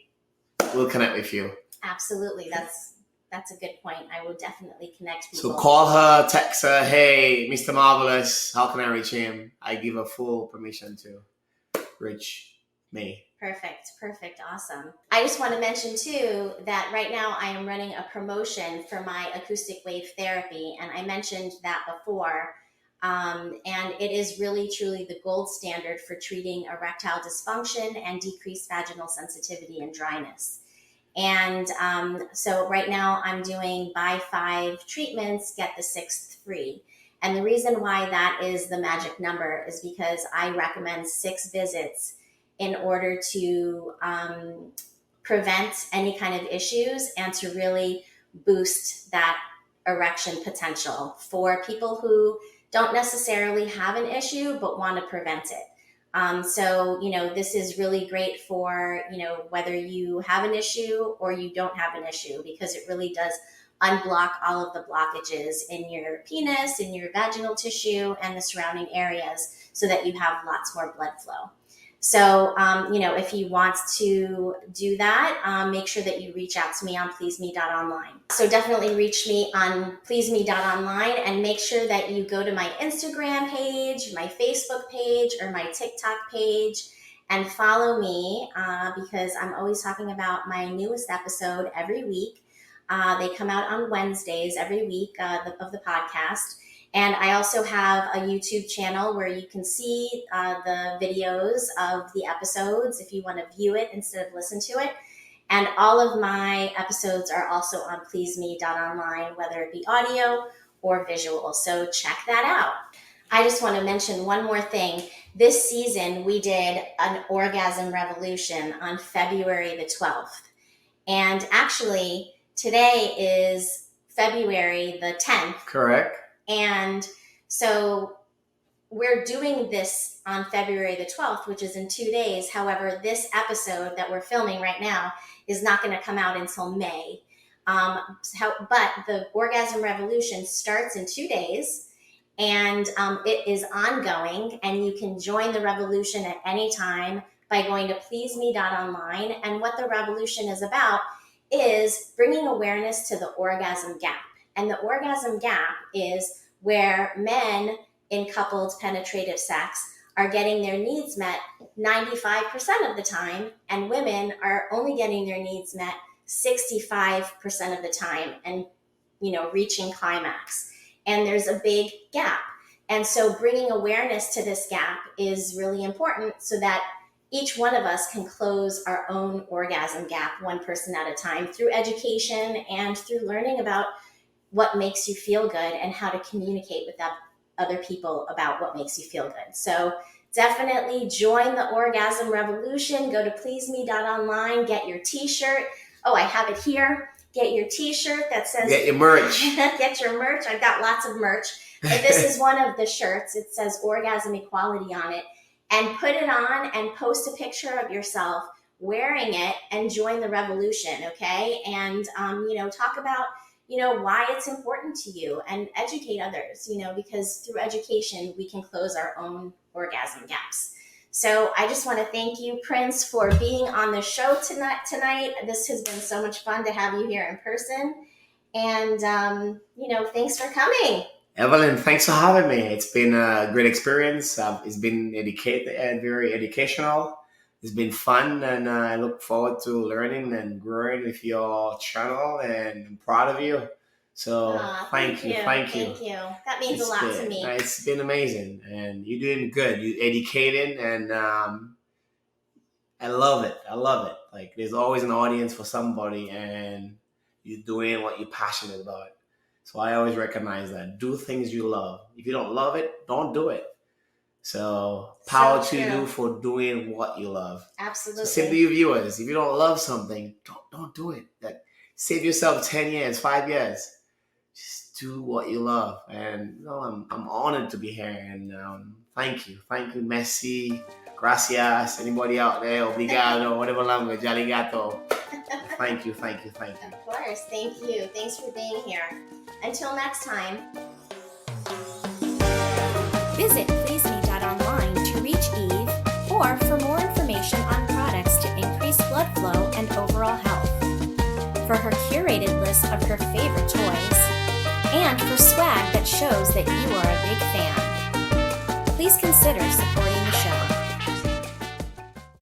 we'll connect with you. Absolutely. That's a good point. I will definitely connect people. So call her, text her, hey, Mr. Marvelous, how can I reach him? I give her full permission to reach me. Perfect. Awesome. I just want to mention too that right now I am running a promotion for my acoustic wave therapy. And I mentioned that before. And it is really, truly the gold standard for treating erectile dysfunction and decreased vaginal sensitivity and dryness. And so right now I'm doing buy 5 treatments, get the 6th free. And the reason why that is the magic number is because I recommend 6 visits in order to prevent any kind of issues and to really boost that erection potential for people who don't necessarily have an issue but want to prevent it. So, this is really great for, whether you have an issue or you don't have an issue, because it really does unblock all of the blockages in your penis, in your vaginal tissue, and the surrounding areas so that you have lots more blood flow. So, if you want to do that, make sure that you reach out to me on pleaseme.online. So definitely reach me on pleaseme.online and make sure that you go to my Instagram page, my Facebook page, or my TikTok page and follow me because I'm always talking about my newest episode every week. They come out on Wednesdays every week of the podcast. And I also have a YouTube channel where you can see the videos of the episodes if you want to view it instead of listen to it. And all of my episodes are also on pleaseme.online, whether it be audio or visual. So check that out. I just want to mention one more thing. This season, we did an orgasm revolution on February the 12th. And actually, today is February the 10th. Correct. And so we're doing this on February the 12th, which is in 2 days. However, this episode that we're filming right now is not going to come out until May. But the Orgasm Revolution starts in 2 days, and it is ongoing, and you can join the revolution at any time by going to pleaseme.online. And what the revolution is about is bringing awareness to the orgasm gap. And the orgasm gap is where men in coupled penetrative sex are getting their needs met 95% of the time, and women are only getting their needs met 65% of the time and, reaching climax. And there's a big gap. And so bringing awareness to this gap is really important so that each one of us can close our own orgasm gap one person at a time through education and through learning about what makes you feel good and how to communicate with other people about what makes you feel good. So definitely join the orgasm revolution. Go to pleaseme.online, get your t-shirt. Oh, I have it here. Get your t-shirt that says... Get your merch. Get your merch. I've got lots of merch. And this is one of the shirts. It says Orgasm Equality on it. And put it on and post a picture of yourself wearing it and join the revolution, okay? And, talk about why it's important to you and educate others, because through education, we can close our own orgasm gaps. So I just want to thank you, Prince, for being on the show tonight. This has been so much fun to have you here in person. And, thanks for coming. Evelyn, thanks for having me. It's been a great experience. It's been very educational. It's been fun, and I look forward to learning and growing with your channel, and I'm proud of you. So thank you. Thank you. That means a lot to me. It's been amazing, and you're doing good. You're educating, and I love it. Like, there's always an audience for somebody, and you're doing what you're passionate about. So I always recognize that. Do things you love. If you don't love it, don't do it. So power to you for doing what you love. Absolutely. So same to you viewers. If you don't love something, don't do it. Save yourself 10 years, 5 years. Just do what you love. And I'm honored to be here. And thank you, merci, gracias. Anybody out there, obrigado, whatever language, aligato. Thank you. Of course, thank you. Thanks for being here. Until next time. Visit pleaseme.online to reach Eve or for more information on products to increase blood flow and overall health. For her curated list of her favorite toys, and for swag that shows that you are a big fan. Please consider supporting